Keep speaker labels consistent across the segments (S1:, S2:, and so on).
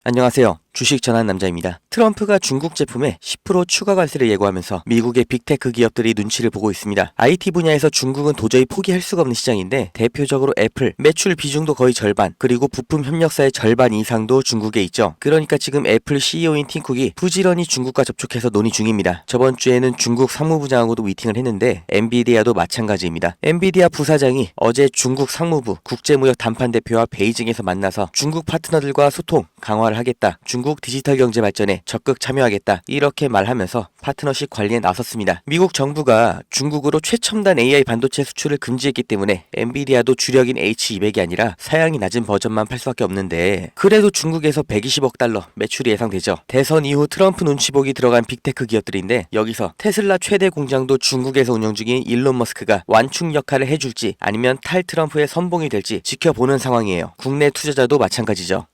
S1: 안녕하세요. 주식 전한 남자입니다. 트럼프가 중국 제품에 10% 추가 관세를 예고하면서 미국의 빅테크 기업들이 눈치를 보고 있습니다. IT 분야에서 중국은 도저히 포기할 수가 없는 시장인데 대표적으로 애플, 매출 비중도 거의 절반, 그리고 부품 협력사의 절반 이상도 중국에 있죠. 그러니까 지금 애플 CEO인 팀 쿡이 부지런히 중국과 접촉해서 논의 중입니다. 저번 주에는 중국 상무부장하고도 미팅을 했는데 엔비디아도 마찬가지입니다. 엔비디아 부사장이 어제 중국 상무부, 국제무역 담판 대표와 베이징에서 만나서 중국 파트너들과 소통, 강화를 하겠다. 중국 디지털 경제 발전에 적극 참여하겠다. 이렇게 말하면서 파트너십 관리에 나섰습니다. 미국 정부가 중국으로 최첨단 AI 반도체 수출을 금지했기 때문에 엔비디아도 주력인 H200이 아니라 사양이 낮은 버전만 팔 수밖에 없는데 그래도 중국에서 120억 달러 매출이 예상되죠. 대선 이후 트럼프 눈치 보기 들어간 빅테크 기업들인데 여기서 테슬라 최대 공장도 중국에서 운영 중인 일론 머스크가 완충 역할을 해줄지 아니면 탈 트럼프의 선봉이 될지 지켜보는 상황이에요. 국내 투자자도 마찬가지죠.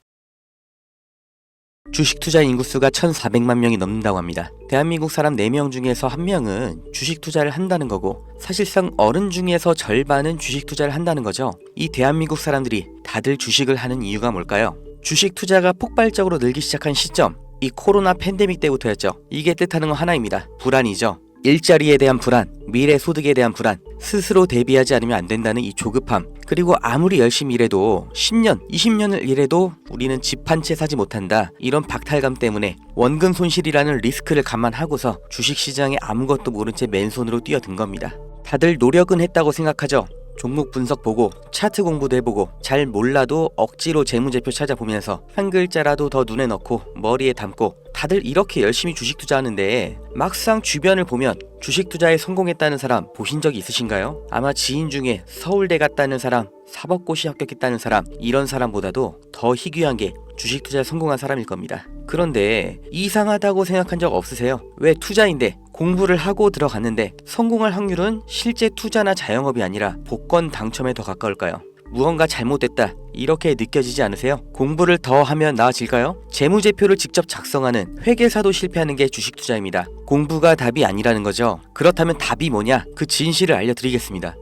S1: 주식 투자 인구수가 1,400만 명이 넘는다고 합니다. 대한민국 사람 4명 중에서 1명은 주식 투자를 한다는 거고 사실상 어른 중에서 절반은 주식 투자를 한다는 거죠. 이 대한민국 사람들이 다들 주식을 하는 이유가 뭘까요? 주식 투자가 폭발적으로 늘기 시작한 시점, 이 코로나 팬데믹 때부터였죠. 이게 뜻하는 건 하나입니다. 불안이죠. 일자리에 대한 불안, 미래 소득에 대한 불안, 스스로 대비하지 않으면 안 된다는 이 조급함, 그리고 아무리 열심히 일해도 10년, 20년을 일해도 우리는 집 한 채 사지 못한다. 이런 박탈감 때문에 원금 손실이라는 리스크를 감안하고서 주식시장에 아무것도 모른 채 맨손으로 뛰어든 겁니다. 다들 노력은 했다고 생각하죠. 종목 분석 보고 차트 공부도 해보고 잘 몰라도 억지로 재무제표 찾아보면서 한 글자라도 더 눈에 넣고 머리에 담고 다들 이렇게 열심히 주식 투자하는데 막상 주변을 보면 주식 투자에 성공했다는 사람 보신 적이 있으신가요? 아마 지인 중에 서울대 갔다는 사람, 사법고시 합격했다는 사람, 이런 사람보다도 더 희귀한 게 주식 투자에 성공한 사람일 겁니다. 그런데 이상하다고 생각한 적 없으세요? 왜 투자인데 공부를 하고 들어갔는데 성공할 확률은 실제 투자나 자영업이 아니라 복권 당첨에 더 가까울까요? 무언가 잘못됐다 이렇게 느껴지지 않으세요? 공부를 더 하면 나아질까요? 재무제표를 직접 작성하는 회계사도 실패하는 게 주식 투자입니다. 공부가 답이 아니라는 거죠. 그렇다면 답이 뭐냐? 그 진실을 알려드리겠습니다.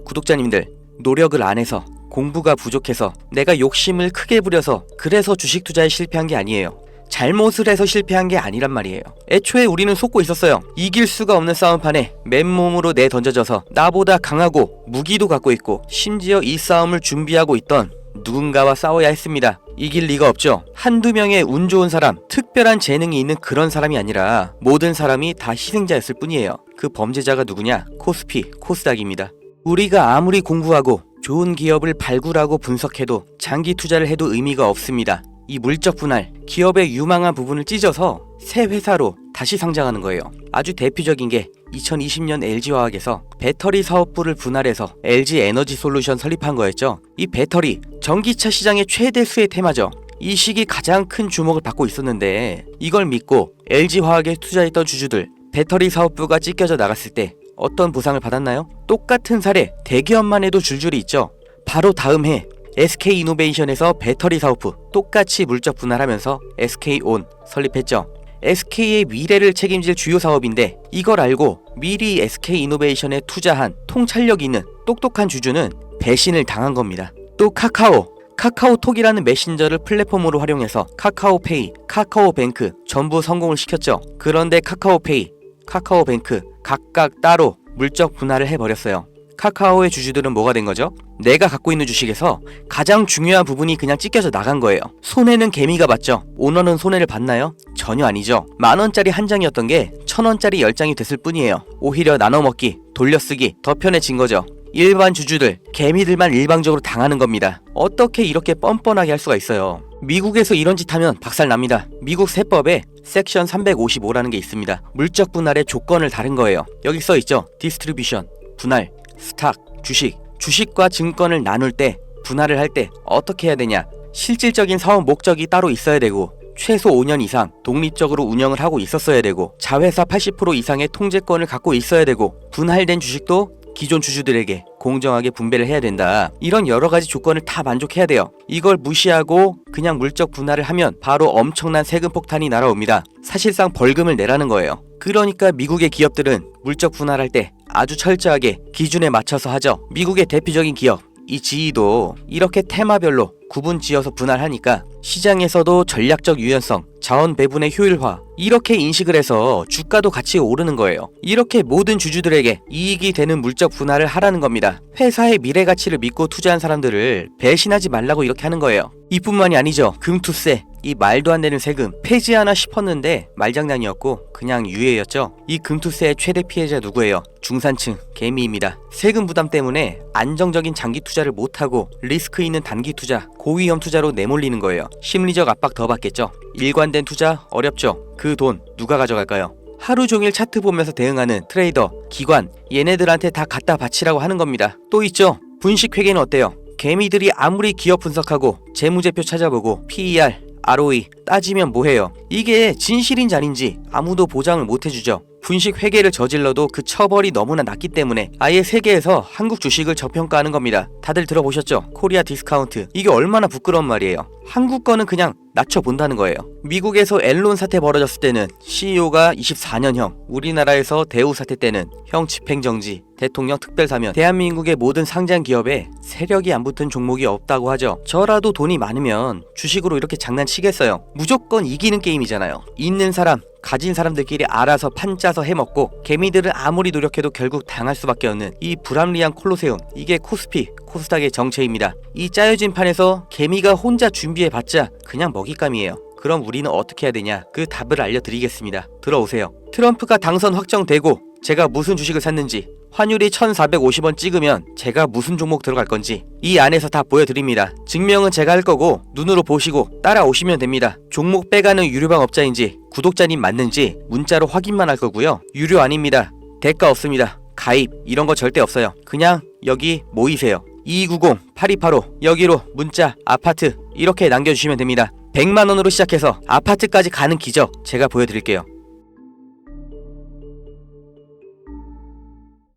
S1: 구독자님들, 노력을 안 해서 공부가 부족해서 내가 욕심을 크게 부려서 그래서 주식 투자에 실패한 게 아니에요. 잘못을 해서 실패한 게 아니란 말이에요. 애초에 우리는 속고 있었어요. 이길 수가 없는 싸움판에 맨몸으로 내던져져서 나보다 강하고 무기도 갖고 있고 심지어 이 싸움을 준비하고 있던 누군가와 싸워야 했습니다. 이길 리가 없죠. 한두 명의 운 좋은 사람, 특별한 재능이 있는 그런 사람이 아니라 모든 사람이 다 희생자였을 뿐이에요. 그 범죄자가 누구냐? 코스피, 코스닥입니다. 우리가 아무리 공부하고 좋은 기업을 발굴하고 분석해도 장기 투자를 해도 의미가 없습니다. 이 물적 분할, 기업의 유망한 부분을 찢어서 새 회사로 다시 상장하는 거예요. 아주 대표적인 게 2020년 LG화학에서 배터리 사업부를 분할해서 LG 에너지 솔루션 설립한 거였죠. 이 배터리, 전기차 시장의 최대 수혜 테마죠. 이 시기 가장 큰 주목을 받고 있었는데 이걸 믿고 LG화학에 투자했던 주주들, 배터리 사업부가 찢겨져 나갔을 때 어떤 보상을 받았나요? 똑같은 사례, 대기업만 해도 줄줄이 있죠. 바로 다음 해 SK이노베이션에서 배터리 사업부 똑같이 물적 분할하면서 SK온 설립했죠. SK의 미래를 책임질 주요 사업인데 이걸 알고 미리 SK이노베이션에 투자한 통찰력 있는 똑똑한 주주는 배신을 당한 겁니다. 또 카카오톡이라는 메신저를 플랫폼으로 활용해서 카카오페이, 카카오뱅크 전부 성공을 시켰죠. 그런데 카카오페이, 카카오뱅크 각각 따로 물적 분할을 해버렸어요. 카카오의 주주들은 뭐가 된 거죠? 내가 갖고 있는 주식에서 가장 중요한 부분이 그냥 찢겨져 나간 거예요. 손해는 개미가 봤죠. 오너는 손해를 봤나요? 전혀 아니죠. 10,000원짜리 한 장이었던 게 1,000원짜리 10장이 됐을 뿐이에요. 오히려 나눠먹기, 돌려쓰기 더 편해진 거죠. 일반 주주들, 개미들만 일방적으로 당하는 겁니다. 어떻게 이렇게 뻔뻔하게 할 수가 있어요? 미국에서 이런 짓 하면 박살납니다. 미국 세법에 섹션 355라는 게 있습니다. 물적 분할의 조건을 다른 거예요. 여기 써있죠. 디스트리뷰션, 분할, 스탁, 주식과 증권을 나눌 때, 분할을 할 때 어떻게 해야 되냐? 실질적인 사업 목적이 따로 있어야 되고 최소 5년 이상 독립적으로 운영을 하고 있었어야 되고 자회사 80% 이상의 통제권을 갖고 있어야 되고 분할된 주식도 기존 주주들에게 공정하게 분배를 해야 된다. 이런 여러 가지 조건을 다 만족해야 돼요. 이걸 무시하고 그냥 물적 분할을 하면 바로 엄청난 세금 폭탄이 날아옵니다. 사실상 벌금을 내라는 거예요. 그러니까 미국의 기업들은 물적 분할할 때 아주 철저하게 기준에 맞춰서 하죠. 미국의 대표적인 기업 이 GE도 이렇게 테마별로 구분 지어서 분할하니까 시장에서도 전략적 유연성, 자원 배분의 효율화 이렇게 인식을 해서 주가도 같이 오르는 거예요. 이렇게 모든 주주들에게 이익이 되는 물적 분할을 하라는 겁니다. 회사의 미래 가치를 믿고 투자한 사람들을 배신하지 말라고 이렇게 하는 거예요. 이뿐만이 아니죠. 금투세, 이 말도 안 되는 세금 폐지하나 싶었는데 말장난이었고 그냥 유예였죠. 이 금투세의 최대 피해자 누구예요? 중산층, 개미입니다. 세금 부담 때문에 안정적인 장기 투자를 못하고 리스크 있는 단기 투자, 고위험 투자로 내몰리는 거예요. 심리적 압박 더 받겠죠. 일관된 투자 어렵죠. 그 돈 누가 가져갈까요? 하루 종일 차트 보면서 대응하는 트레이더, 기관 얘네들한테 다 갖다 바치라고 하는 겁니다. 또 있죠. 분식회계는 어때요? 개미들이 아무리 기업 분석하고 재무제표 찾아보고 PER, ROE 따지면 뭐해요? 이게 진실인지 아닌지 아무도 보장을 못해주죠. 분식 회계를 저질러도 그 처벌이 너무나 낮기 때문에 아예 세계에서 한국 주식을 저평가하는 겁니다. 다들 들어보셨죠? 코리아 디스카운트. 이게 얼마나 부끄러운 말이에요. 한국 거는 그냥 낮춰본다는 거예요. 미국에서 엔론 사태 벌어졌을 때는 CEO가 24년형, 우리나라에서 대우 사태 때는 형 집행정지, 대통령 특별사면, 대한민국의 모든 상장 기업에 세력이 안 붙은 종목이 없다고 하죠. 저라도 돈이 많으면 주식으로 이렇게 장난치겠어요. 무조건 이기는 게임이잖아요. 있는 사람, 가진 사람들끼리 알아서 판 짜서 해먹고 개미들은 아무리 노력해도 결국 당할 수밖에 없는 이 불합리한 콜로세움, 이게 코스피, 코스닥의 정체입니다. 이 짜여진 판에서 개미가 혼자 준비해봤자 그냥 먹잇감이에요. 그럼 우리는 어떻게 해야 되냐? 그 답을 알려드리겠습니다. 들어오세요. 트럼프가 당선 확정되고 제가 무슨 주식을 샀는지, 환율이 1450원 찍으면 제가 무슨 종목 들어갈 건지 이 안에서 다 보여드립니다. 증명은 제가 할 거고 눈으로 보시고 따라오시면 됩니다. 종목 빼가는 유료방 업자인지 구독자님 맞는지 문자로 확인만 할 거고요. 유료 아닙니다. 대가 없습니다. 가입 이런 거 절대 없어요. 그냥 여기 모이세요. 2290-8285 여기로 문자, 아파트 이렇게 남겨주시면 됩니다. 100만원으로 시작해서 아파트까지 가는 기적 제가 보여드릴게요.